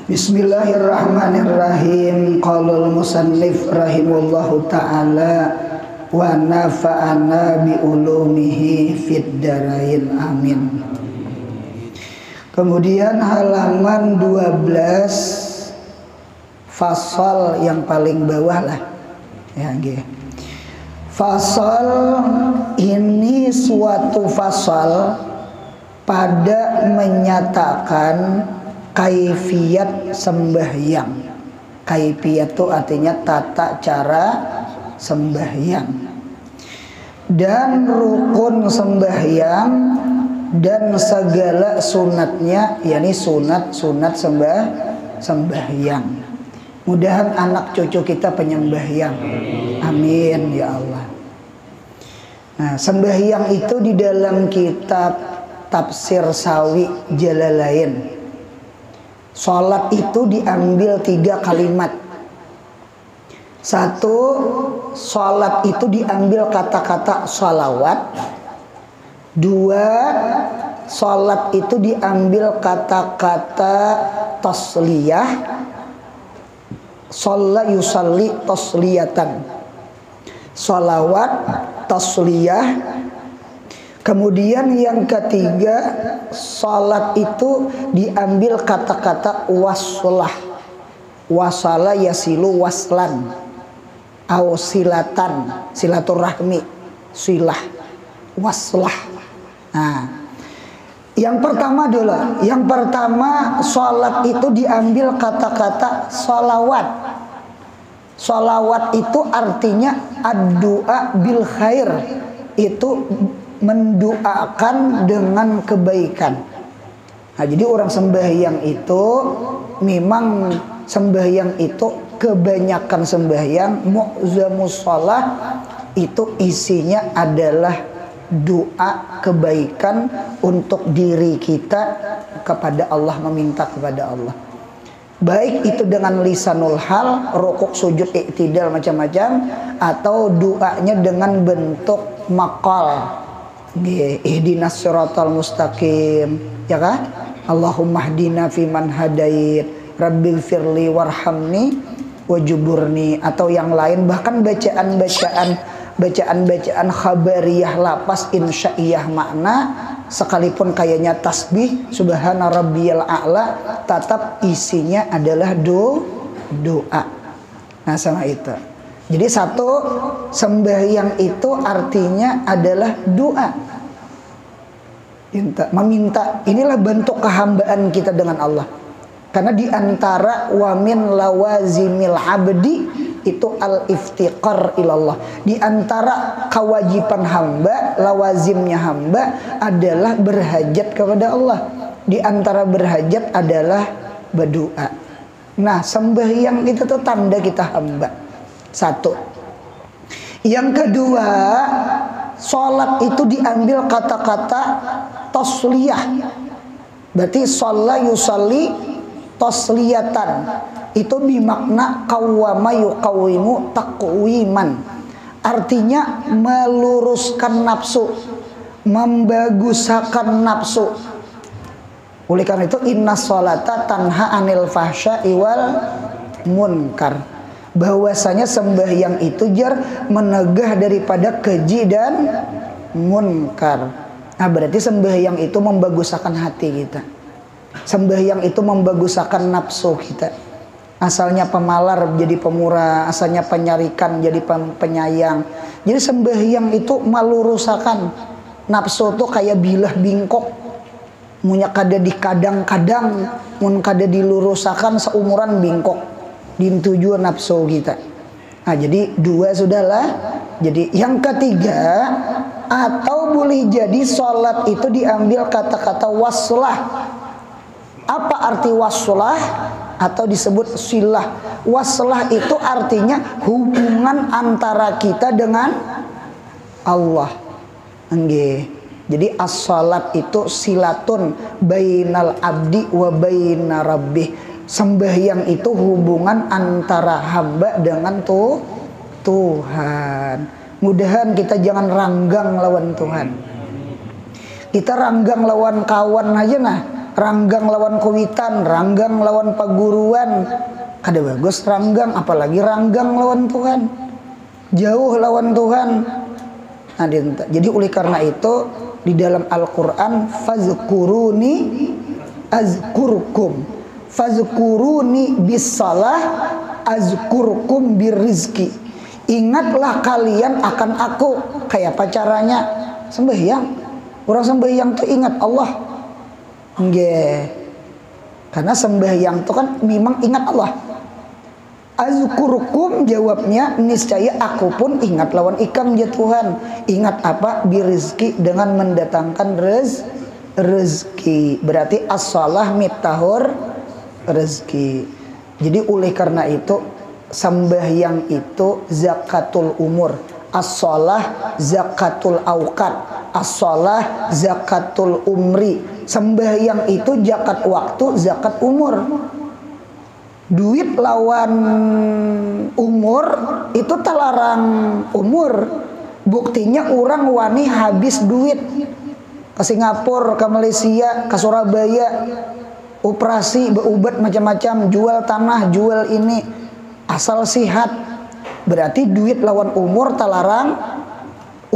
Bismillahirrahmanirrahim. Qalul musannif rahimahullahu ta'ala wa nafa'ana bi ulumihi fid darain amin. Kemudian halaman 12 fasal yang paling bawah lah. Ya, nggih. Fasal ini suatu fasal pada menyatakan kaifiyat sembahyang. Kaifiyat itu artinya tata cara sembahyang dan rukun sembahyang dan segala sunatnya, yakni sunat sembahyang. Mudahan anak cucu kita penyembahyang. Amin ya Allah. Nah, sembahyang itu di dalam kitab Tafsir Sawi Jalalain. Salat itu diambil 3 kalimat. 1, salat itu diambil kata-kata salawat. 2, salat itu diambil kata-kata tasliyah. Shalla yusalli tasliyatan. Salawat, tasliyah. Kemudian yang ketiga, salat itu diambil kata-kata waslah. Wasala yasilu waslan. Au silatan, silaturahmi, silah, waslah. Nah, yang pertama dulu. Yang pertama, salat itu diambil kata-kata salawat. Salawat itu artinya ad-du'a bil khair. Itu mendoakan dengan kebaikan. Nah, jadi orang sembahyang itu memang sembahyang itu kebanyakan sembahyang mu'zamus shalah itu isinya adalah doa kebaikan untuk diri kita kepada Allah, meminta kepada Allah. Baik itu dengan lisanul hal, rukuk, sujud, iktidal macam-macam, atau doanya dengan bentuk maqal. Ihdinas siratal mustaqim, ya kan? Allahumma hdina fiman hadait, rabbighfirli warhamni wajuburni, atau yang lain, bahkan bacaan khabariyah lapas insya'iyah makna sekalipun kayaknya tasbih subhana rabbiyal a'la, tetap isinya adalah doa. Nah, sama itu. Jadi satu, sembahyang itu artinya adalah doa. Meminta. Inilah bentuk kehambaan kita dengan Allah. Karena di antara wa min lawazimil abdi itu al-iftiqar ilallah. Di antara kewajiban hamba, lawazimnya hamba adalah berhajat kepada Allah. Di antara berhajat adalah berdoa. Nah, sembahyang itu tuh tanda kita hamba. 1. Yang kedua, salat itu diambil kata-kata tasliyah. Berarti shalla yusalli tasliyatan. Itu bimakna qawwama yuqawwimu taqwiman. Artinya meluruskan nafsu, membaguskan nafsu. Oleh karena itu innas sholata tanha anil fahsya'i wal munkar. Bahwasanya sembahyang itu jar menegah daripada keji dan munkar. Nah, berarti sembahyang itu membaguskan hati kita. Sembahyang itu membaguskan nafsu kita. Asalnya pemalar jadi pemurah, asalnya penyarikan jadi penyayang. Jadi sembahyang itu meluruskan nafsu tuh kayak bilah bingkok. Munya kada di kadang-kadang, mun kada dilurusakan seumuran bingkok. Dintuju nafsu kita. Nah, jadi 2 sudahlah. Jadi yang ketiga, atau boleh jadi salat itu diambil kata-kata waslah. Apa arti waslah? Atau disebut silah. Waslah itu artinya hubungan antara kita dengan Allah. Nggih. Jadi as-salat itu silatun bainal abdi wa baina rabbih. Sembahyang itu hubungan antara hamba dengan Tuhan. Mudahan kita jangan ranggang lawan Tuhan. Kita ranggang lawan kawan aja nah. ranggang lawan kuwitan, ranggang lawan paguruan, kada bagus ranggang, apalagi ranggang lawan Tuhan, jauh lawan Tuhan. Nah, jadi oleh karena itu di dalam Al-Quran, fazkuruni azkurkum, fazkuruni bisalah azkurkum birrizki. Ingatlah kalian akan aku. Kayak apa caranya? Sembahyang. Orang sembahyang tuh ingat Allah. Nggih. Karena sembahyang tuh kan memang ingat Allah. Azkurukum jawabnya, niscaya aku pun ingat lawan ikam ya Tuhan. Ingat apa? Birizki, dengan mendatangkan rezeki. Berarti as-shalah miftahur rezeki. Jadi oleh karena itu sembahyang itu zakatul umur, as-shalah zakatul auqat, as-shalah zakatul umri. Sembahyang itu zakat waktu, zakat umur. Duit lawan umur itu terlarang umur. Buktinya orang wani habis duit ke Singapura, ke Malaysia, ke Surabaya, operasi, berobat macam-macam, jual tanah, jual ini, asal sehat. Berarti duit lawan umur terlarang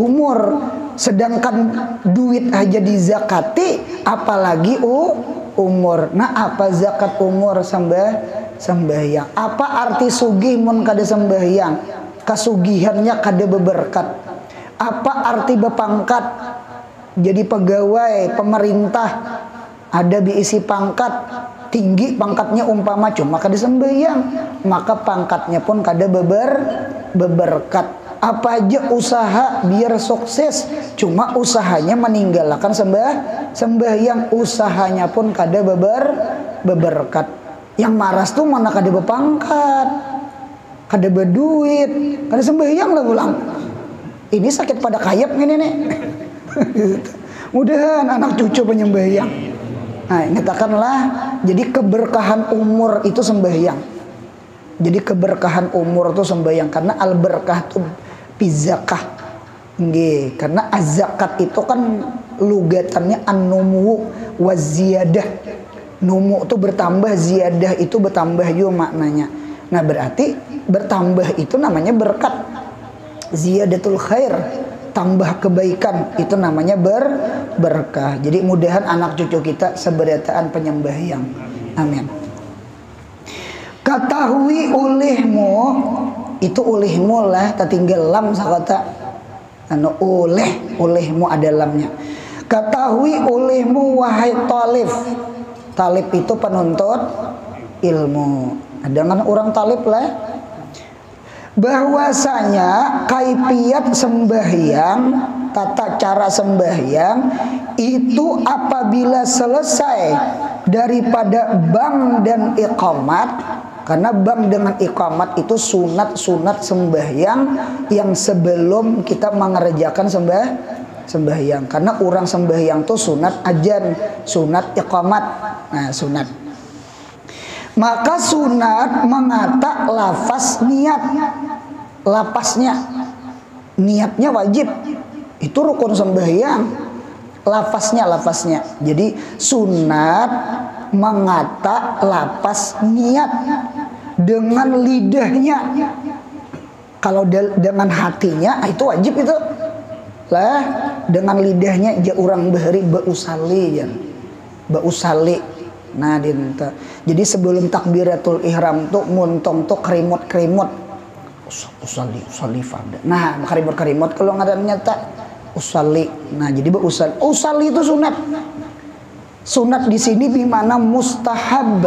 umur. Sedangkan duit aja dizakati, apalagi umur. Nah, apa zakat umur? Sembahyang. Apa arti sugih mun kada sembahyang? Kasugihannya kada beberkat. Apa arti bepangkat? Jadi pegawai pemerintah, ada diisi pangkat tinggi, pangkatnya umpama cuma kada sembahyang, maka pangkatnya pun kada beberkat. Apa aja usaha biar sukses, cuma usahanya meninggalkan sembahyang, usahanya pun kada beberkat. Yang maras tuh mana kada bepangkat, kada berduit, kada sembahyang lah ulang. Ini sakit pada kayap ini nih. Mudahan anak cucu penyembahyang. Nah, katakanlah, jadi keberkahan umur itu sembahyang. Jadi keberkahan umur itu sembahyang, karena al-berkah itu bizakah. Nggih, karena az-zakat itu kan lugatannya an-numu wa ziyadah. Numu itu bertambah, ziyadah itu bertambah juga maknanya. Nah, berarti bertambah itu namanya berkat. Ziyadatul khair, tambah kebaikan, itu namanya berkah. Jadi mudahan anak cucu kita seberataan penyembahyang. Amin. Ketahui olehmu, itu olehmu lah, tertinggal lam sakata. Anu olehmu ada lamnya. Ketahui olehmu wahai talib. Talib itu penuntut ilmu. Dengan orang talib lah, bahwasanya kaifiat sembahyang, tata cara sembahyang itu apabila selesai daripada bang dan iqamat. Karena bang dengan iqamat itu sunat-sunat sembahyang yang sebelum kita mengerjakan sembahyang. Karena orang sembahyang tuh sunat ajan, sunat iqamat. Nah, sunat. Maka sunat mengata lafaz niat. Lapasnya, niatnya wajib. Itu rukun sembahyang. Lafaznya. Jadi sunat mengata lafaz niat dengan lidahnya. Kalau dengan hatinya itu wajib itu. Lah, dengan lidahnya ja urang bahari bausali ya. Bausali. Nah, dinta. Jadi sebelum takbiratul ihram tuh muntong tuh kerimut-kerimut. Usali farda. Nah, kerimut-kerimut kalau ngadannya tak usali. Nah, jadi bausali. Usali itu sunat. Sunat di sini bimana mustahab.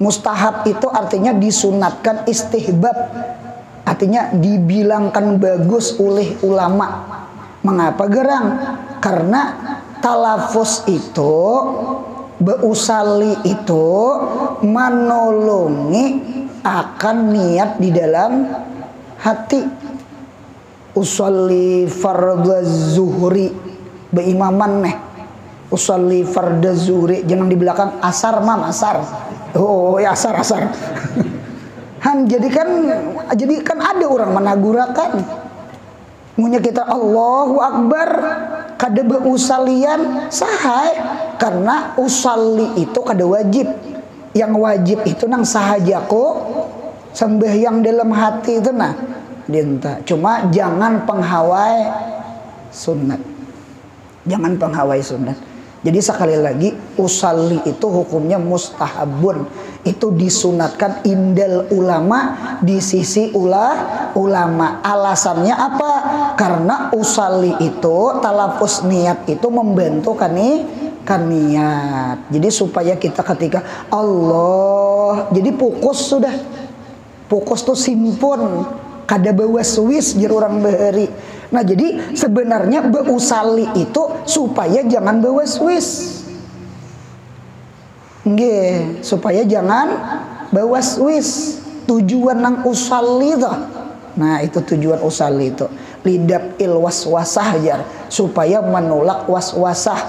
Mustahab itu artinya disunatkan, istihbab. Artinya dibilangkan bagus oleh ulama. Mengapa gerang? Karena talafus itu, beusali itu menolongi akan niat di dalam hati. Usolli fardhu zuhri, beimaman nih. Usolli fardhu zuhri, jangan di belakang asar asar. Oh ya asar. Jadi kan ada orang menagurakan. Munya kita Allahu Akbar, kada beusalian sahai, karena usalli itu kada wajib. Yang wajib itu nang sahajako sembahyang dalam hati itu nah dinta. Cuma jangan penghawai sunat. Jangan penghawai sunat. Jadi sekali lagi usalli itu hukumnya mustahabun. Itu disunatkan indal ulama, di sisi ulama. Alasannya apa? Karena usalli itu talafus niat itu membantu kan niat. Jadi supaya kita ketika Allah, jadi pukus sudah. Pukus tuh simpun, kada bawa Swiss jar orang bahari. Nah jadi sebenarnya beusali itu supaya jangan bawa Swiss. Nggih, supaya jangan bawa Swiss. Tujuan nang usali itu. Nah itu tujuan usali itu. Lidap il waswasah jar, supaya menolak waswasah.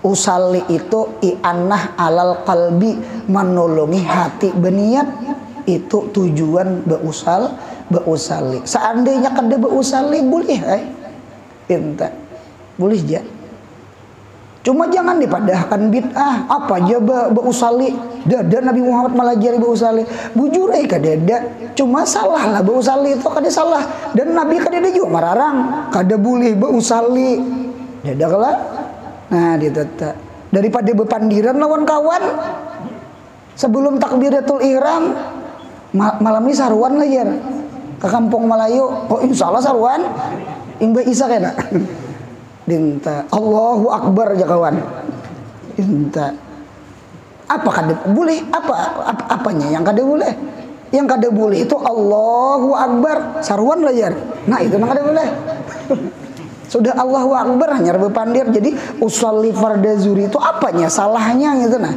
Usali itu i'anah alal qalbi, menolongi hati berniat. Itu tujuan beusali. Seandainya kada beusali boleh pinta. Boleh aja. Cuma jangan dipadahkan bid'ah. Apa aja beusali. Dada Nabi Muhammad malah jari beusali. Bujur kada ada. Cuma salah lah beusali itu kada salah. Dan Nabi kada ada juga mararang. Kada boleh beusali. Dada kalah. Nah ditata. Daripada bepandiran lawan kawan. Sebelum takbiratul ihram, malam ini saruan lah ya ke kampung Melayu. Oh insya Allah saruan Imba Isa kena dinta Allahu Akbar aja kawan dinta. Apa kada boleh? Apanya yang kada boleh? Yang kada boleh itu Allahu Akbar saruan lah ya. Nah itu yang kada boleh. Sudah Allahu Akbar hanya berpandir. Jadi usolli farda zuhri itu apanya salahnya gitu nah.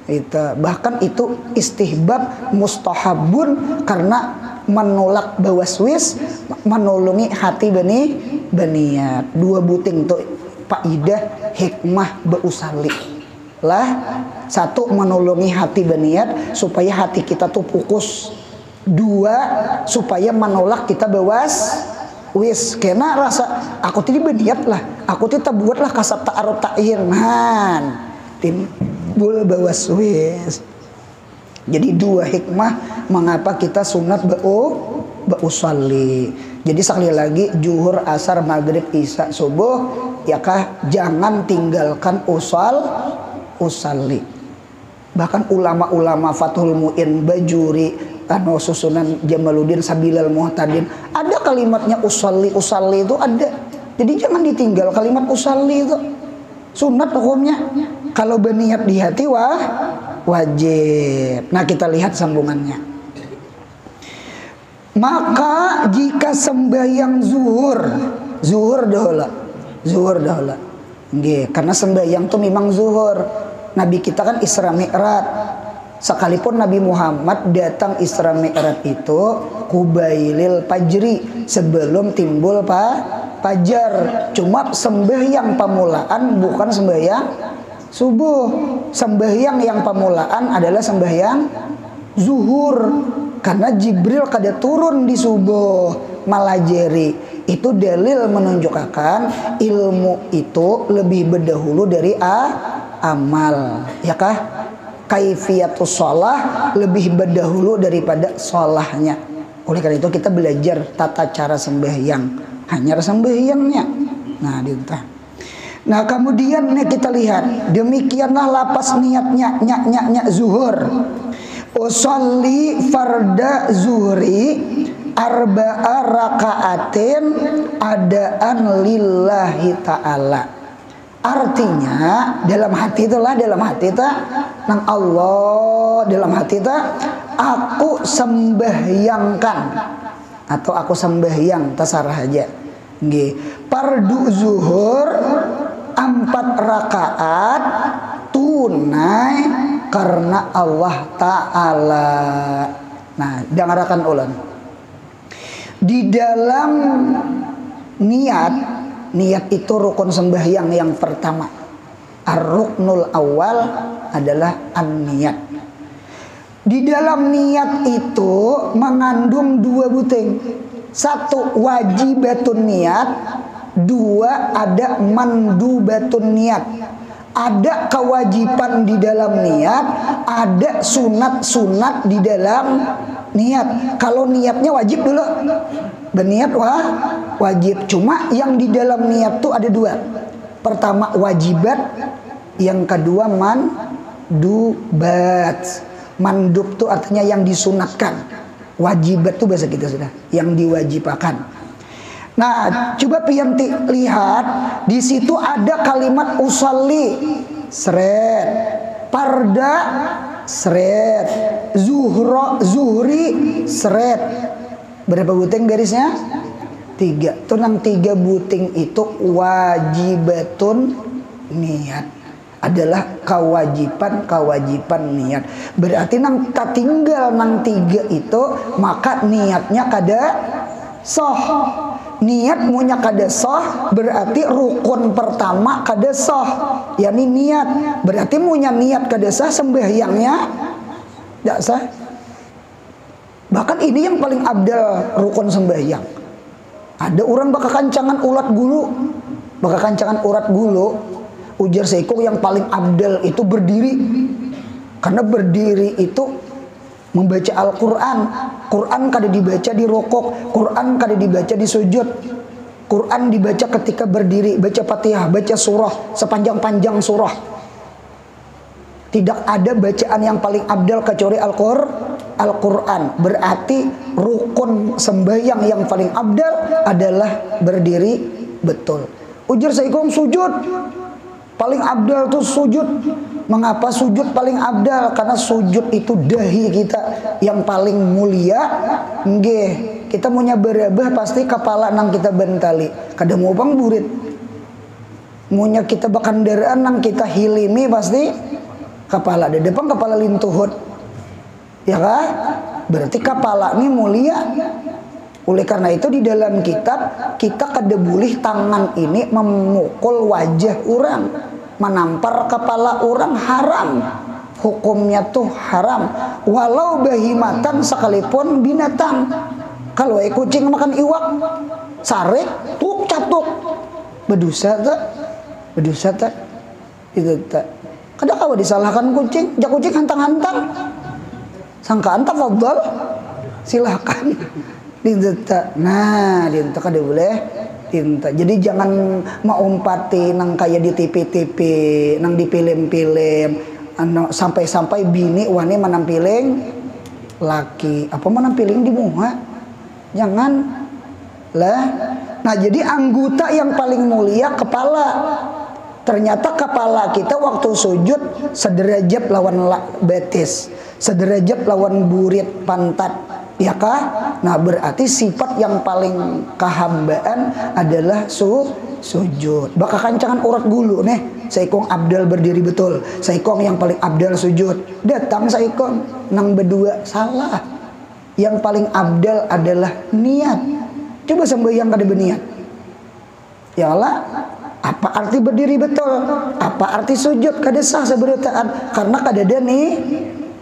Itu bahkan itu istihbab mustahabun, karena menolak bawaswis, menolongi hati beniat. Dua buting tuh faidah hikmah beusali lah. Satu, menolongi hati beniat supaya hati kita tuh fokus. Dua, supaya menolak kita bawaswis, karena rasa aku tadi beniat lah, aku tidak buatlah kasat ta'aruf ta'irman tim boleh bawa Swiss. Jadi dua hikmah mengapa kita sunat beusali. Jadi sekali lagi zuhur, asar, maghrib, isya, subuh ya kah jangan tinggalkan usali. Bahkan ulama-ulama Fathul Mu'in, Bajuri, Susunan Jamaluddin, Sabilal Muhtadin ada kalimatnya usali itu ada. Jadi jangan ditinggal kalimat usali itu. Sunat hukumnya. Kalau berniat di hati wajib. Nah kita lihat sambungannya. Maka jika sembahyang zuhur dahulu. Nggih, karena sembahyang itu memang zuhur. Nabi kita kan Isra Mi'raj. Sekalipun Nabi Muhammad datang Isra Mi'raj itu kubailil fajri, sebelum timbul fajar. Cuma sembahyang pamulaan bukan sembahyang subuh. Sembahyang yang pamulaan adalah sembahyang zuhur, karena Jibril kada turun di subuh malah jeri. Itu dalil menunjukkan ilmu itu lebih berdahulu dari amal, ya kah? Kaifiyatus shalah lebih berdahulu daripada sholahnya. Oleh karena itu kita belajar tata cara sembahyang, hanya sembahyangnya. Nah ditah. Nah kemudian kita lihat demikianlah lapas niatnya nyak zuhur. Usolli farda zuhri arba'a raka'atin adaan lillahi ta'ala. Artinya dalam hati itu nang Allah, dalam hati itu aku sembahyangkan atau aku sembahyang tasarah aja. Nggih, fardu zuhur 4 rakaat tunai karena Allah Ta'ala. Nah, dengarkan ulang. Di dalam niat itu rukun sembahyang yang pertama. Ar-ruknul awal adalah an-niat. Di dalam niat itu mengandung 2 buting. 1 wajibatun niat, Dua, ada mandubatun niat. Ada kewajiban di dalam niat, ada sunat-sunat di dalam niat. Kalau niatnya wajib dulu, berniat wajib. Cuma yang di dalam niat tuh ada dua. Pertama wajibat, yang kedua mandubat. Mandub tuh artinya yang disunatkan. Wajibat tuh bahasa kita sudah, yang diwajibkan. Nah, coba pianti lihat di situ ada kalimat usolli, seret, parda, seret, zuhri, seret. Berapa buting garisnya? 3. Tuh nang 3 buting itu wajibatun niat, adalah kewajiban niat. Berarti nang tinggal nang 3 itu, maka niatnya kada soh. Niat munya kada soh, berarti rukun pertama kada soh, yakni niat. Berarti munya niat kada sah, sembahyangnya tidak sah. Bahkan ini yang paling abdal rukun sembahyang. Ada orang bakal kancangan urat gulu, ujar Seiko yang paling abdal itu berdiri. Karena berdiri itu membaca Al-Quran. Quran kada dibaca di rokok, Quran kada dibaca di sujud. Quran dibaca ketika berdiri, baca Fatihah, baca surah, sepanjang-panjang surah. Tidak ada bacaan yang paling abdal kecuali Al-Quran. Berarti rukun sembahyang yang paling abdal adalah berdiri betul. Ujar Saikom sujud, paling abdal tuh sujud. Mengapa sujud paling abdal? Karena sujud itu dahi kita yang paling mulia. Nggih, kita punya berabah pasti kepala nang kita bentali. Kada mau bang burit. Munya kita bakandaraan nang kita hilimi pasti kepala de depan kepala lintuhut. Ya kah? Berarti kepala ini mulia. Oleh karena itu di dalam kitab kita kada boleh tangan ini memukul wajah orang, menampar kepala orang, haram. Hukumnya tuh haram. Walau bahimatan sekalipun binatang. Kalau kucing makan iwak, sarek, tuk catuk, berdosa tak? Berdosa tak? Itu tak. Kadang kalau disalahkan kucing, jak kucing hantang-hantang. Sangkaan tak fadal, silahkan. Dinta. Nah, dinta kada boleh. Dinta. Jadi jangan maumpati nang kayak di TV-TV, nang di film-film, sampai-sampai bini wani menampiling laki, apa menampiling di muka. Jangan lah. Nah, jadi anggota yang paling mulia kepala. Ternyata kepala kita waktu sujud sederajat lawan betis, sederajat lawan burit pantat, ya kah? Nah, berarti sifat yang paling kehambaan adalah sujud. Bakal kancangan urat gulu nih. Saikong abdal berdiri betul. Saikong yang paling abdal sujud. Datang saikong nang berdua salah. Yang paling abdal adalah niat. Coba sembahyang kada berniat. Ya Allah, apa arti berdiri betul? Apa arti sujud? Kada sah seberataan karena kada ada nih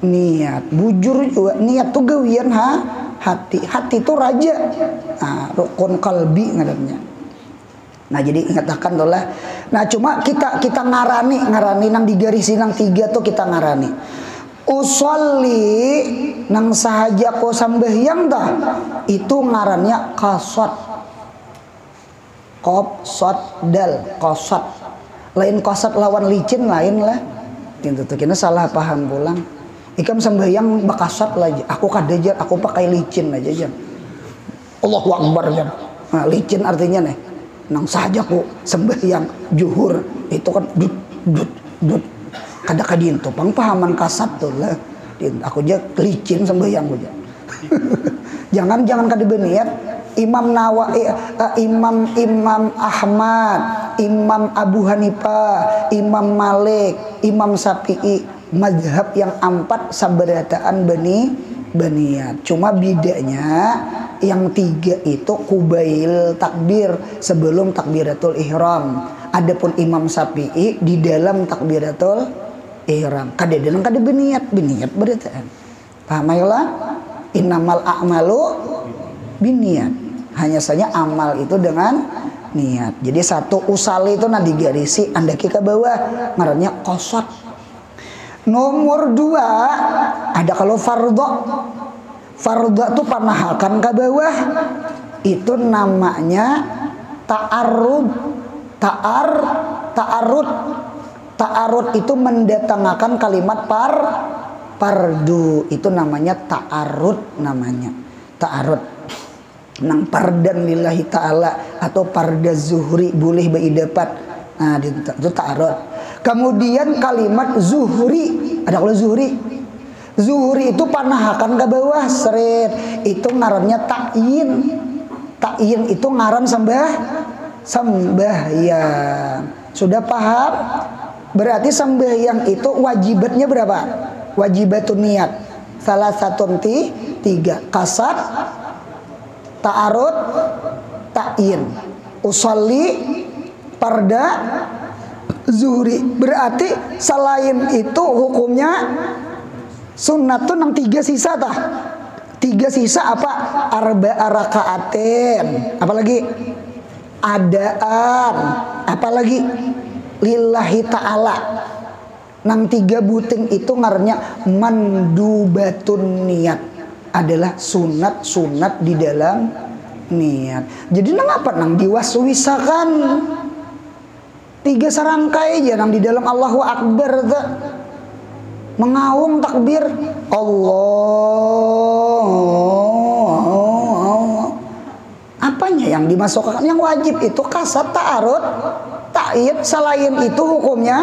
niat. Bujur juga niat tuh gawian hati. Hati itu raja. Nah, rukun kalbi ngarannya. Nah, jadi ingatkan tuh lah. Nah, cuma kita ngarani nang digarisi nang 3 tuh kita ngarani. Usolli nang sahaja ko sambahyang dah itu ngarannya qasad. Qop sod dal qasad. Lain qasad lawan licin lain lah. Gitu tuh kena salah paham pulang. Ikam sembahyang bakasat lagi. Aku kadajar, aku pakai licin aja jan. Allahu Akbar jan. Nah, licin artinya nih. Nang saja ku sembahyang juhur itu kan dut. Kada kadin tuh pahaman kasat tuh lah. Aku aja licin sembahyang aja. jangan kada berniat. Imam Nawawi, Imam Ahmad, Imam Abu Hanifah, Imam Malik, Imam Syafi'i, mazhab yang 4 sabarataan beniat. Cuma bedanya yang 3 itu kubail takbir sebelum takbiratul ihram. Adapun Imam Syafi'i di dalam takbiratul ihram. Kada beniat berataan. Paham ya? Innamal a'malu biniat. Hanya saja amal itu dengan niat. Jadi satu usali itu nanti garisi andaki ke bawah ngarannya qasad. Nomor 2 ada kalau fardhu. Fardhu itu panahakan ke bawah itu namanya ta'arrud. Ta'arud itu mendatangkan kalimat pardu, itu namanya ta'arud, namanya ta'arud. Nang pardan lillahi ta'ala atau parda zuhri boleh beidapat. Nah itu ta'arud. Kemudian kalimat zuhri, ada kalau zuhri itu panahakan ke bawah seret, itu ngarannya ta'yin. Ta'yin itu ngaran sembahyang. Sudah paham? Berarti sembahyang itu wajibatnya berapa? Wajibatun niat salah satu 3 qasad, ta'arud, ta'yin, usolli, parda, zuhri. Berarti selain itu hukumnya sunat tuh 3 sisa tah. 3 sisa apa? Arba'a raka'atin. Apalagi? Adaan. Apalagi? Lillahi ta'ala. Nang 3 buting itu ngarannya mandubatun niat, adalah sunat di dalam niat. Jadi nang apa? Nang diwaswisakan 3 serangkai aja nang di dalam Allahu Akbar tuh. Mengaung takbir Allah. Apanya yang dimasukkan? Yang wajib itu qasad, ta'arud, ta'yin. Selain itu hukumnya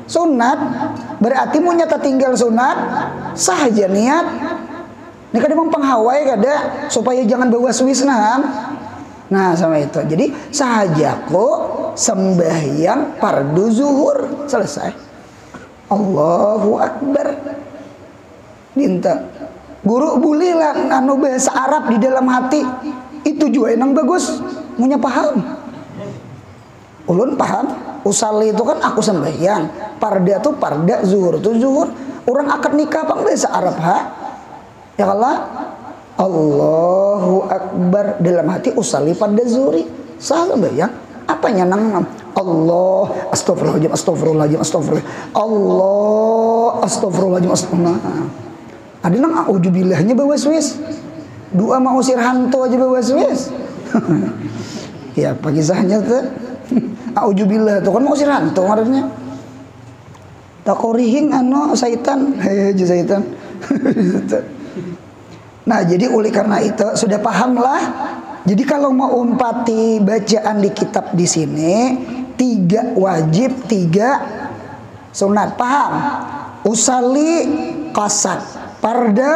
sunat. Berarti mau nyata tinggal sunat sah aja niat. Ini kan emang penghawai kada supaya jangan bawa Swiss nah sama itu. Jadi sahaja kok sembahyang fardu zuhur selesai. Allahu Akbar. Minta guru bulilah anu bahasa Arab di dalam hati. Itu juga enang bagus. Munya paham. Ulun paham. Usali itu kan aku sembahyang. Parda tuh parda, zuhur tuh zuhur. Orang akad nikah apa bahasa Arab ha? Ya Allah. Allahu Akbar dalam hati usali parda zuhri. Sah sembahyang. Apanya nang Allah astagfirullahaladzim Allah astagfirullahaladzim ada nang a'udzubillahnya bawa Swiss. Dua mau usir hantu aja bawa Swiss. Ya apa kisahnya tuh? A'udzubillah itu kan mau usir hantu ngarannya. Takorihing syaitan. Hehehe syaitan. Nah, jadi oleh karena itu sudah pahamlah. Jadi kalau mau umpati bacaan di kitab di sini 3 wajib, 3 sunat. Paham? Usali qasad, parda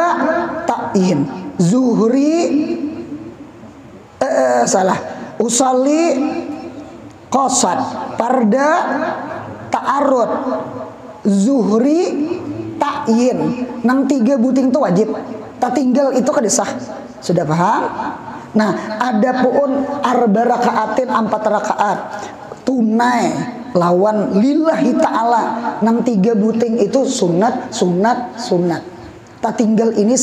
ta'yin, zuhri salah. Usali qasad, parda ta'arud, zuhri ta'yin. Nang 3 buting itu wajib. Tak tinggal itu kadesah. Sudah paham? Nah, ada pun arba rakaatin 4 rakaat tunai lawan lillahi ta'ala. Nang 3 buting itu sunat. Tak tinggal ini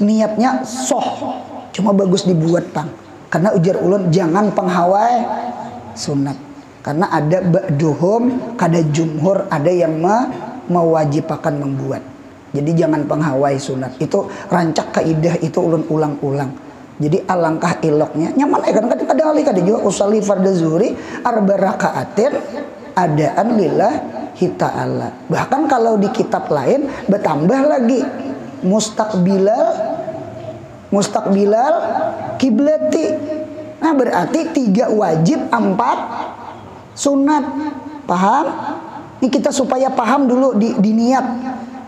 niatnya soh. Cuma bagus dibuat pang. Karena ujar ulun jangan penghawai sunat. Karena ada ba'duhum, kada jumhur, ada yang mewajibkan membuat. Jadi jangan penghawai sunat. Itu rancak kaidah itu ulun ulang-ulang. Jadi alangkah iloknya nyaman kan kadang-kadang juga usali fardhu zuhri arba rakaatin adaan lillahi ta'ala. Bahkan kalau di kitab lain bertambah lagi mustaqbilal kiblati. Nah berarti 3 wajib 4 sunat. Paham? Ini kita supaya paham dulu di niat.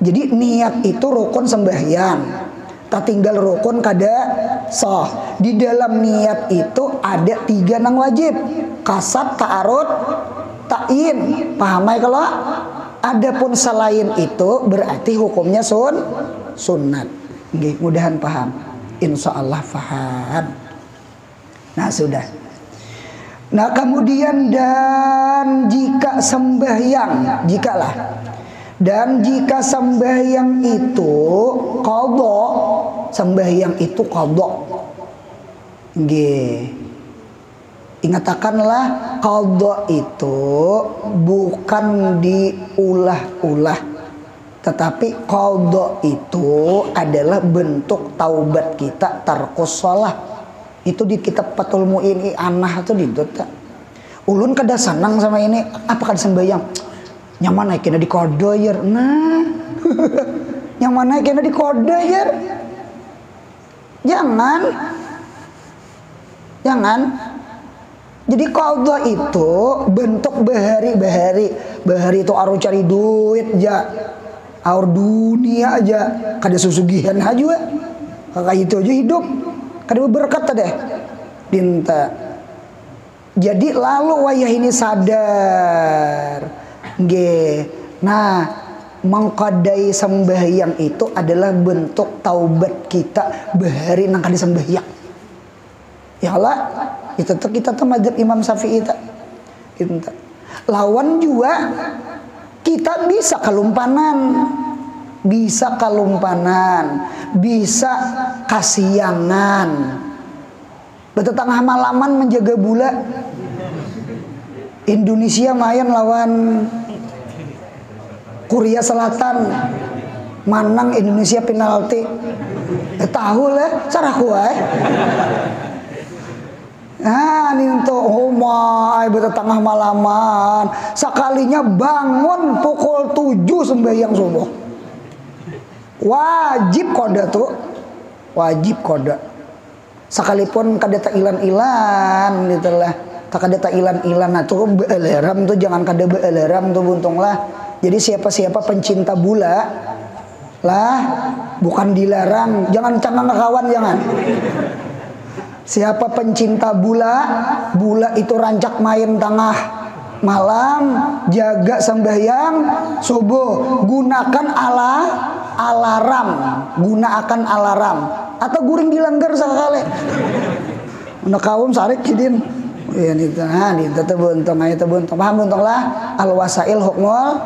Jadi niat itu rukun sembahyang. Tak tinggal rukun kada sah. Di dalam niat itu ada 3 nang wajib. Qasad, ta'arud, ta'yin. Paham ya kalau? Adapun selain itu berarti hukumnya sunat. Nggih, mudahan paham. Insyaallah paham. Nah, sudah. Nah, kemudian dan jika sembahyang, dan jika sembahyang itu qadha, sembahyang itu qadha. Nggih. Ingatakanlah qadha itu bukan diulah-ulah, tetapi qadha itu adalah bentuk taubat kita tarkus shalah. Itu di kitab Fathul Mu'in anah tuh didota. Ulun kada senang sama ini, apa kan sembahyang nyaman naiknya di qadha ya. Nah nyaman naiknya di qadha ya. Jangan. Jadi qadha itu bentuk bahari itu aru cari duit aja, aur dunia aja, kada susugihan aja, kayak itu aja hidup, kada berkat deh, dinta. Jadi lalu wayah ini sadar, nah mengqadai sembahyang itu adalah bentuk taubat kita bahari nang kada sembahyang. Ya Allah. Itu tuh kita tuh mazhab Imam Syafi'i tak. Lawan juga kita bisa kalumpanan, bisa kasiangan. Betul tengah malaman menjaga bola. Indonesia main lawan Korea Selatan, menang Indonesia penalti. Tahu lah, sarah kuai. Nah, ninto homai betul tengah malaman. Sekalinya bangun pukul 7 sembahyang subuh. Wajib qadha tuh. Wajib qadha. Sekalipun kada ta ilan-ilan gitulah. Tak kada ta ilan-ilan nah tuh beeleram tuh jangan kada beeleram tuh buntunglah. Jadi siapa-siapa pencinta bola lah bukan dilarang, jangan cangang kawan jangan. Siapa pencinta bola itu rancak main tengah malam, jaga sembahyang subuh, gunakan alarm atau guring dilanggar sekali. Untuk kaum sarik kidin. Ya itu itu buntung paham buntung lah al wasail hukmul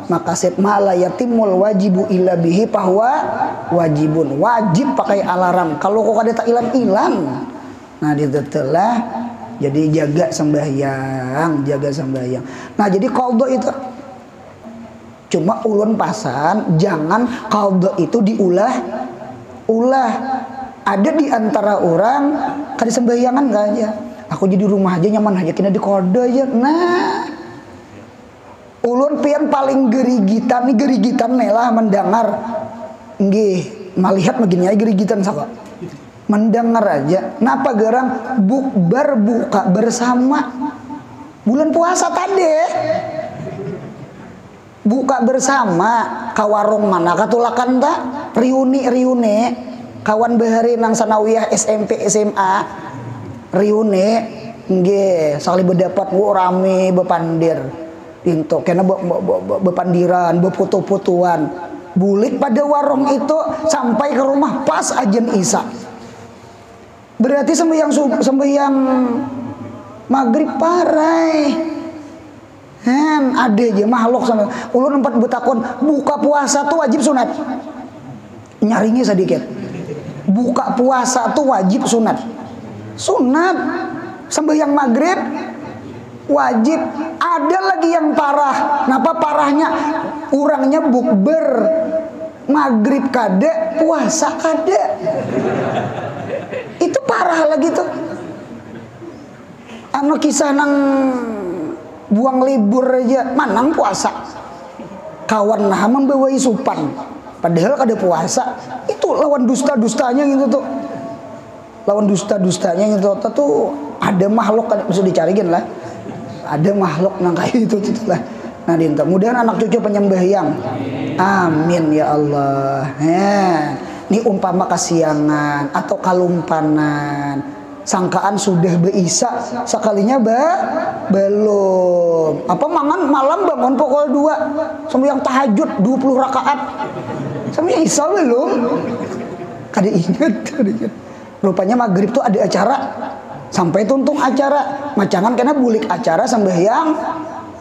maqasid ma la yatimul wajibu illa bihi bahwa wajibun, wajib pakai alarm. Kalau kok kada tak ilang-ilang. Nah ditelah jadi jaga sembahyang. Nah jadi qadha itu cuma ulun pasan jangan qadha itu diulah. Ada di antara orang kada sembahyangan aja. Aku jadi rumah aja nyaman aja kena di qadha aja. Nah ulun pian paling gerigitan nih lah mendengar nggih melihat begini aja gerigitan saka. Mendengar aja, napa gerang bukber buka bersama bulan puasa tadi, buka bersama kawarung mana katulakan tak riuni kawan bahari nang sanawiyah SMP SMA riuni nggih sakali berdapat rame bepandir into kena bepandiran beputu-putuan bulik pada warung itu sampai ke rumah pas ajen Isya. Berarti sembahyang maghrib parai. Ada aja makhluk sama. Ulun empat betakon buka puasa tuh wajib sunat. Nyaringnya sedikit. Buka puasa tuh wajib sunat. Sembahyang maghrib wajib. Ada lagi yang parah. Napa parahnya? Orangnya bukber maghrib kada, puasa kada. Itu parah lagi tuh. Anu kisah nang buang libur aja manang puasa. Kawan nah membawa isupan padahal kada puasa. Itu lawan dusta-dustanya gitu tuh. Lawan dusta-dustanya gitu tuh ada makhluk kan bisa dicariin lah. Ada makhluk nang kayak itu lah. Nah dinta mudahan anak cucu penyembahyang. Amin ya Allah. Ini umpama kasiangan atau kalumpanan, sangkaan sudah beisa sekalinya belum. Apa mangan malam bangun pukul 2 sembahyang tahajud 20 rakaat. Sembahyang Isya belum. Kada ingat. Rupanya maghrib tuh ada acara. Sampai tuntung acara, macangan kena bulik acara sembahyang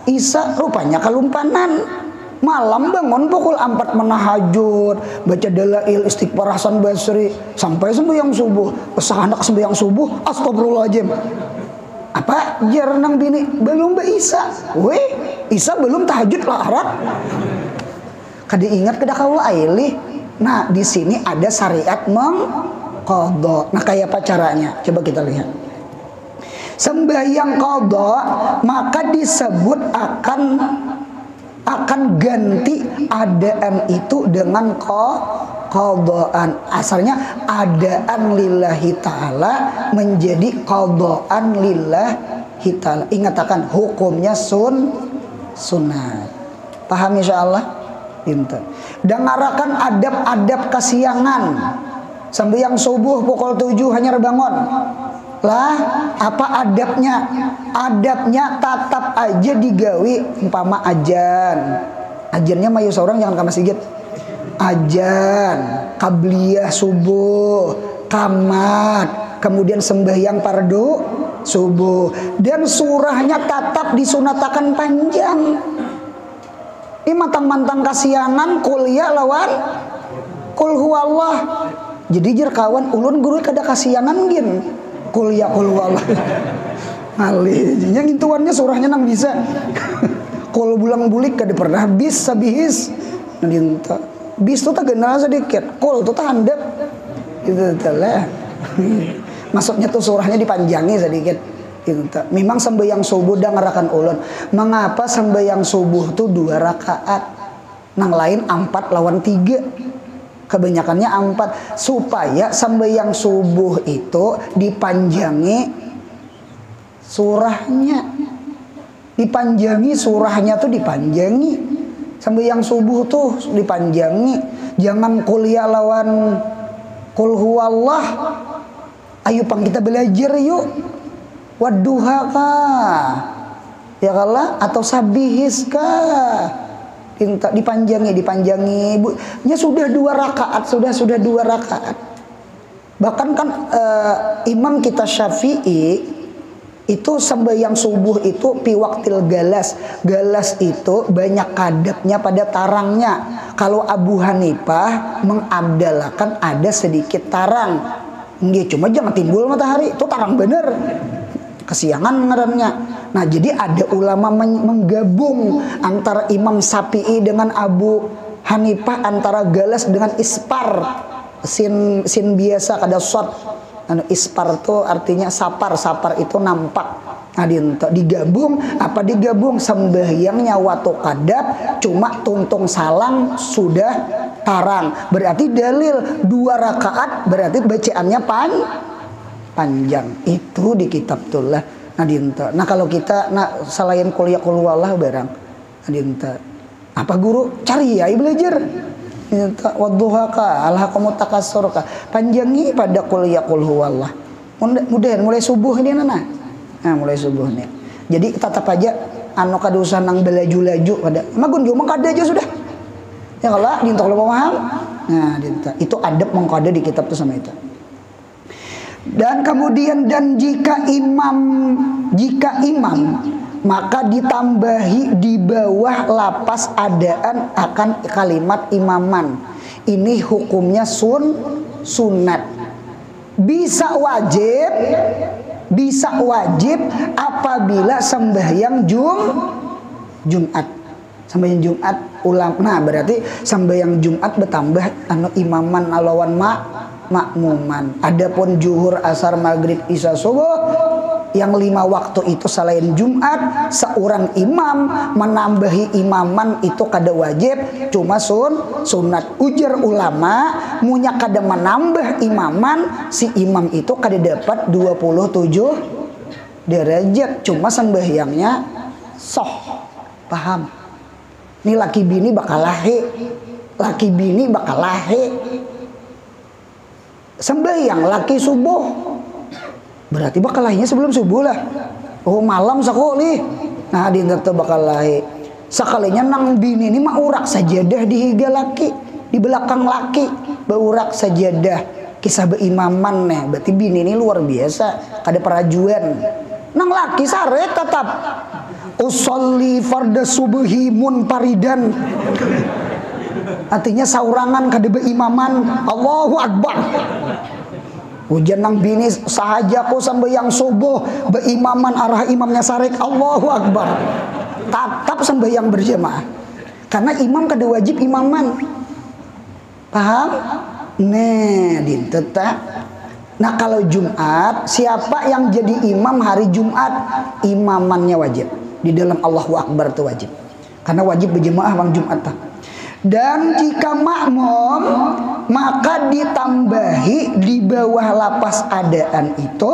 Isya rupanya kalumpanan. Malam bangun pukul 4 menahajud, baca dalail istighfar Hasan Basri sampai sembahyang subuh. Anak sembahyang subuh, astagfirullahaladzim. Apa jar nang bini belum Isa? Weh, Isa belum tahajud larat. Kada ingat kada kaula ailih. Nah, di sini ada syariat mengqadha. Nah, kayak apa caranya? Coba kita lihat. Sembahyang qadha maka disebut akan ganti adaan itu dengan qadhaan. Asalnya adaan lillahi ta'ala menjadi qadhaan lillahi ta'ala. Ingat akan hukumnya sunat. Paham insyaallah? Pintar. Dengarakan adab-adab kasiangan. Sembahyang subuh pukul 7 hanya bangun. Lah, apa adabnya? Adabnya tatap aja digawi umpama ajan. Ajannya mayu seorang jangan ke masjid. Ajan, qabliyah subuh, qamat, kemudian sembahyang fardu subuh, dan surahnya tatap disunatakan panjang. Ini mantang-mantang kasianan kuliah lawan kul huwallah. Jadi jer kawan ulun guru kada kasianan gin kuliah kul huwallah. Ngalih nya ngintuannya surahnya nang bisa. Kul bulang bulik kada pernah bis sabihis. Nanti bis tuh tak kenal sedikit, kul tuh tak handap. Itu lah. Maksudnya tuh surahnya dipanjangi sedikit. Memang sembahyang subuh dah ngerakan ulun. Mengapa sembahyang subuh tuh 2 rakaat? Nang lain 4 lawan 3. Kebanyakannya 4 supaya sembahyang subuh itu dipanjangi surahnya. Dipanjangi surahnya tuh dipanjangi. Sembahyang subuh tuh dipanjangi. Jangan kuliah lawan kul huwallah. Ayo pang kita belajar yuk. Wadduha kah? Ya kalah atau sabihis kah? Dipanjangi. Nya sudah 2 rakaat, sudah 2 rakaat. Bahkan kan imam kita Syafi'i itu sembahyang subuh itu piwaktil galas. Galas itu banyak adabnya pada tarangnya. Kalau Abu Hanifah mengabdalakan ada sedikit tarang. Nggih, cuma jangan timbul matahari, itu tarang bener. Kesiangan ngarannya. Nah, jadi ada ulama menggabung antara Imam Syafi'i dengan Abu Hanifah, antara galas dengan ispar. Sin biasa kada shot. Ispar itu artinya sapar itu nampak. Nah, digabung sembahyangnya waktu kadap cuma tuntung salang sudah tarang. Berarti dalil 2 rakaat berarti bacaannya panjang. Itu di kitab tullah. Nah, kalau kita selain kuliah kulwallah barang. Apa guru? Cari ya belajar. Wadduhaka alhaqamut takassurka. Panjangi pada kuliah kul huwallah. Mudahan mulai subuh ini nana. Nah, mulai subuh nih. Jadi tetap aja anu kada usah nang belaju-laju pada. Magun mah kada aja sudah. Ya kalau dintok lo paham. Nah, itu adab mengkada di kitab itu sama itu. Dan kemudian jika imam maka ditambahi di bawah lapas adaan akan kalimat imaman. Ini hukumnya sunat. Bisa wajib apabila sembahyang Jumat. Sembahyang Jumat ulang. Nah, berarti sembahyang Jumat bertambah imaman alawan makmuman. Adapun zuhur, asar, maghrib, isya, subuh yang 5 waktu itu selain Jumat, seorang imam menambahi imaman itu kada wajib, cuma sunat. Ujar ulama, munya kada menambah imaman, si imam itu kada dapat 27 derajat, cuma sembahyangnya soh. Paham? Ini laki bini bakal lahi. Sembahyang laki subuh berarti bakal lahirnya sebelum subuh lah. Oh, malam sakoli. Nah, di itu bakal lahir. Sekalinya nang bini ini mah urak sajadah di higa laki, di belakang laki beurak sajadah. Kisah beimaman nih, berarti bini ini luar biasa, kada perajuan. Nang laki sare tetap usolli farda subuhi munfaridan. Artinya saurangan kada beimaman, Allahu Akbar. Hujan nang bini sahaja ko sembahyang subuh beimaman arah imamnya sarek Allahu Akbar. Tetap sembahyang berjamaah. Karena imam kada wajib imaman. Paham? Nah, dintetak. Nah, kalau Jumat, siapa yang jadi imam hari Jumat? Imamannya wajib. Di dalam Allahu Akbar itu wajib. Karena wajib berjamaah bang Jumat. Dan jika makmum, maka ditambahi di bawah lapas adaan itu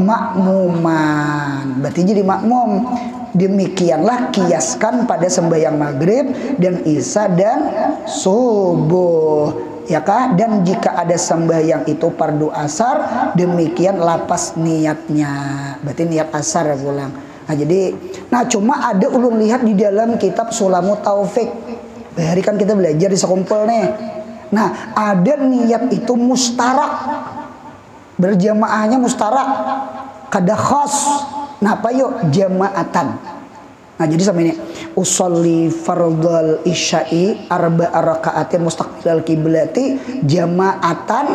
makmuman. Berarti jadi makmum. Demikianlah kiaskan pada sembahyang maghrib dan isya dan subuh, ya kah? Dan jika ada sembahyang itu fardu asar, demikian lapas niatnya. Berarti niat asar ya pulang. Nah jadi, cuma ada ulun lihat di dalam kitab Sulamut Taufik. Hari kan kita belajar di sekumpul nih. Nah ada niat itu mustarak, berjamaahnya mustarak, kada khas. Nah apa yuk jamaatan. Nah jadi sama ini usolli fardal isya'i arba'a raka'atin mustaqbilal kiblati jamaatan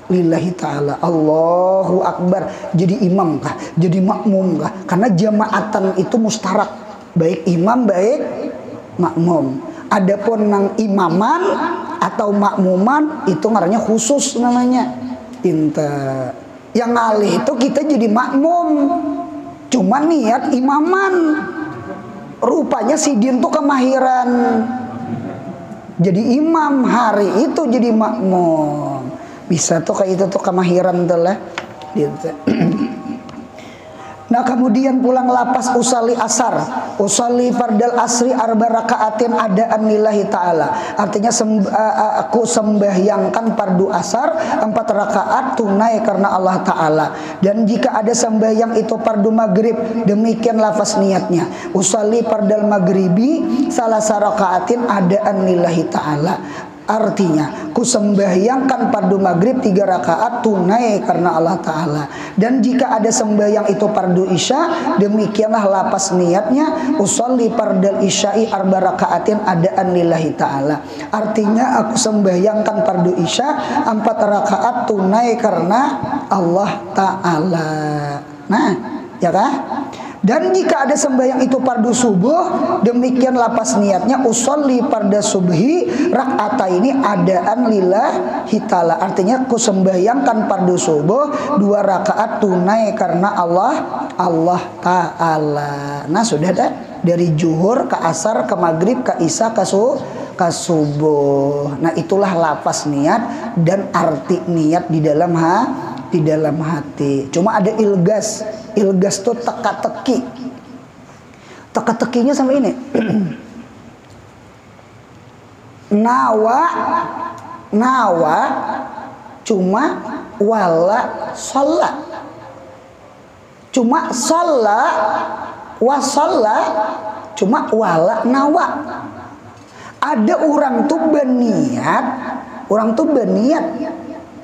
lillahi ta'ala. Allahu Akbar. Jadi imam kah? Jadi makmum kah? Karena jamaatan itu mustarak, baik imam baik makmum. Adapun nang imaman atau makmuman itu ngarannya khusus namanya. Tinta. Yang ngalih itu kita jadi makmum. Cuma niat imaman. Rupanya si Din tuh kemahiran jadi imam, hari itu jadi makmum. Bisa tuh kayak itu tuh kemahiran tuh lah. Gitu. Nah kemudian pulang lapas usalli asar, usalli fardal asri arba rakaatin adaan lillahi ta'ala. Artinya aku sembahyangkan fardu asar 4 rakaat tunai karena Allah Ta'ala. Dan jika ada sembahyang itu fardu maghrib, demikian lafaz niatnya. Usalli fardal maghribi salah sarakaatin adaan lillahi ta'ala. Artinya ku sembahyangkan fardu maghrib 3 rakaat tunai karena Allah Ta'ala. Dan jika ada sembahyang itu fardu isya, demikianlah lapas niatnya usolli fardal isya'i arba rakaatin adaan lillahi ta'ala. Artinya aku sembahyangkan fardu isya 4 rakaat tunai karena Allah Ta'ala. Nah ya kah? Dan jika ada sembahyang itu fardu subuh, demikian lapas niatnya usolli farda subhi rak'ata ini adaan lillahi ta'ala. Artinya ku sembahyangkan fardu subuh 2 rakaat tunai karena Allah Ta'ala. Nah sudah dah, dari zuhur ke asar ke maghrib ke isya ke subuh. Nah itulah lapas niat dan arti niat di dalam hati. Cuma ada ilgas. Ilgas tuh teka-teki. Teka-tekinya sama ini. Nawa cuma wala sholat. Cuma sholat wasalla cuma wala nawa. Ada orang tuh berniat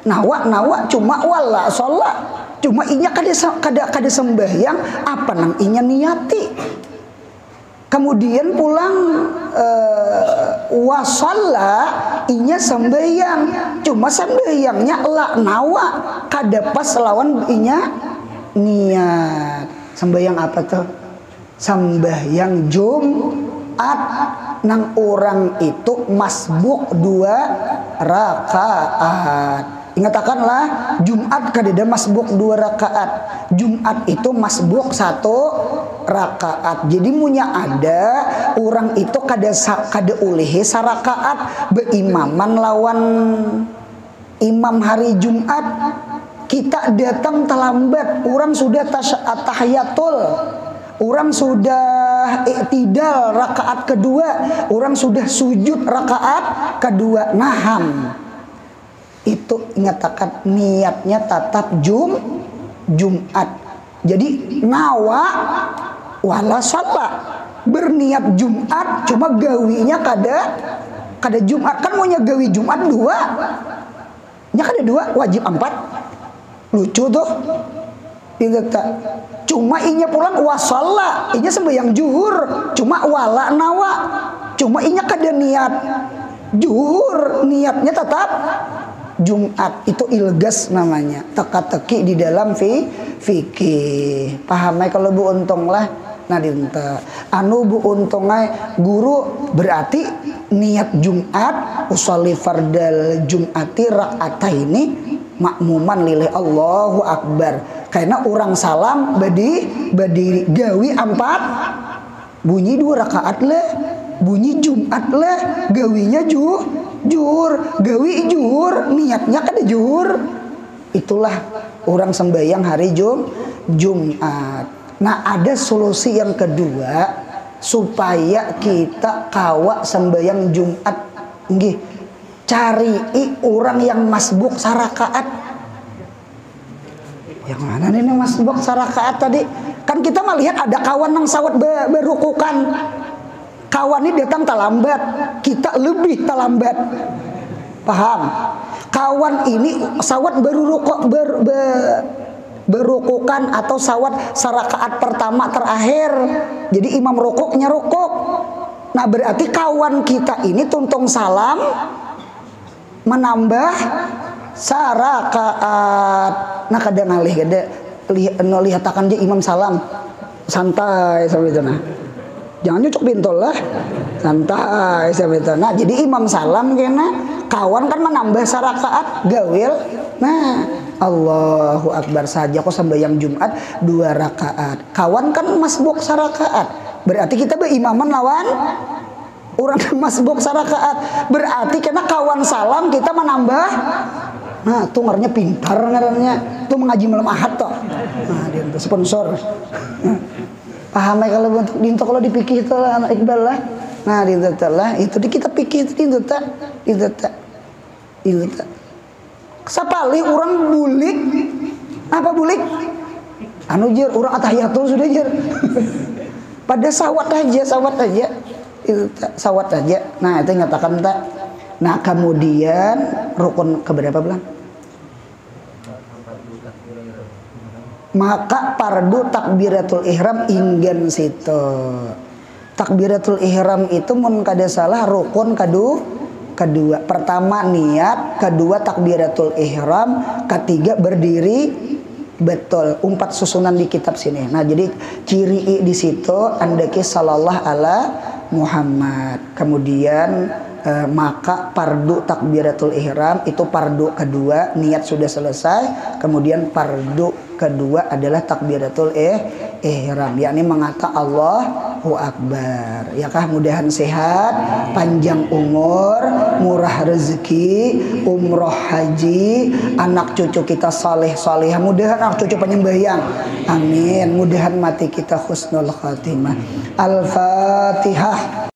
nawa cuma wala sholat. Cuma inya kada sembahyang apa nang inya niati. Kemudian pulang wasalla inya sembahyang. Cuma sembahyangnya la nawa kada pas lawan inya niat. Sembahyang apa tuh? Sembahyang Jumat nang orang itu masbuk 2 rakaat. Ingatakanlah Jumat kadeda masbuk 2 rakaat. Jumat itu masbuk 1 rakaat. Jadi munya ada orang itu kada ulihi sarakaat beimaman lawan imam hari Jumat. Kita datang terlambat, orang sudah tahiyatul, orang sudah iktidal rakaat kedua, orang sudah sujud rakaat kedua. Naham itu ingatakan niatnya tetap Jumat. Jadi nawa wala sholat, berniat Jumat cuma gawinya kada Jumat. Kan maunya gawi Jumat 2 nya kada 2 wajib 4. Lucu tuh. Cuma inya pulang wasalla, inya sembahyang zuhur cuma wala nawa, cuma inya kada niat zuhur, niatnya tetap Jumat itu ilgas namanya, teka-teki di dalam fikih. Paham ya kalau Bu Untung lah. Nah dinta anu Bu Untungnya guru berarti niat Jumat usolli fardal Jumati rakaataini makmuman lillah Allahu Akbar. Karena orang salam badi gawi 4 bunyi 2 rakaat lah, bunyi Jumat lah, gawinya jur gawi jur, niatnya kan jur. Itulah orang sembahyang hari Jumat. Nah ada solusi yang kedua supaya kita kawak sembahyang Jumat, nggih, cari orang yang masbuk sarakaat. Yang mana nih masbuk sarakaat tadi? Kan kita melihat ada kawan yang sawat berukukan. Kawan ini datang terlambat, kita lebih terlambat. Paham? Kawan ini sawat berukukan atau sawat sarakaat pertama terakhir. Jadi imam rukuknya rukuk. Nah berarti kawan kita ini tuntung salam menambah sarakaat. Nah kadang alih gede lihat akan dia imam salam santai sampai itu nah. Jangan nyucuk bintol lah, santai sampai itu. Nah jadi imam salam kena kawan kan menambah sarakaat gawil. Nah Allahu Akbar saja kok sembahyang Jumat 2 rakaat. Kawan kan masbuk sarakaat. Berarti kita berimaman lawan orang masbuk sarakaat. Berarti karena kawan salam kita menambah. Nah, tuh ngaranya pintar ngarannya. Tuh mengaji malam Ahad toh. Nah, dia sponsor. Paham ya kalau untuk dinto kalau dipikir itu lah anak Iqbal lah. Nah, dinto lah itu di kita pikir itu dinto tak. Sapali orang bulik. Apa bulik? Anu jer orang atahiyatul sudah jer. Pada sawat aja. Itu sawat aja. Nah, itu ngatakan tak. Nah, kemudian rukun keberapa bilang? Maka pardu takbiratul ihram inggan situ. Takbiratul ihram itu mun kada salah rukun kedua. Pertama niat, kedua takbiratul ihram, ketiga berdiri betul. 4 susunan di kitab sini. Nah, jadi ciri di situ andaki sallallahu ala Muhammad. Kemudian maka pardu takbiratul ihram itu pardu kedua, niat sudah selesai. Kemudian pardu kedua adalah takbiratul ihram, yakni mengata Allahu Akbar. Ya kah, mudahan sehat, panjang umur, murah rezeki, umroh haji, anak cucu kita saleh-saleh, mudahan anak cucu penyembahyang. Amin. Mudahan mati kita husnul khatimah. Al-Fatihah.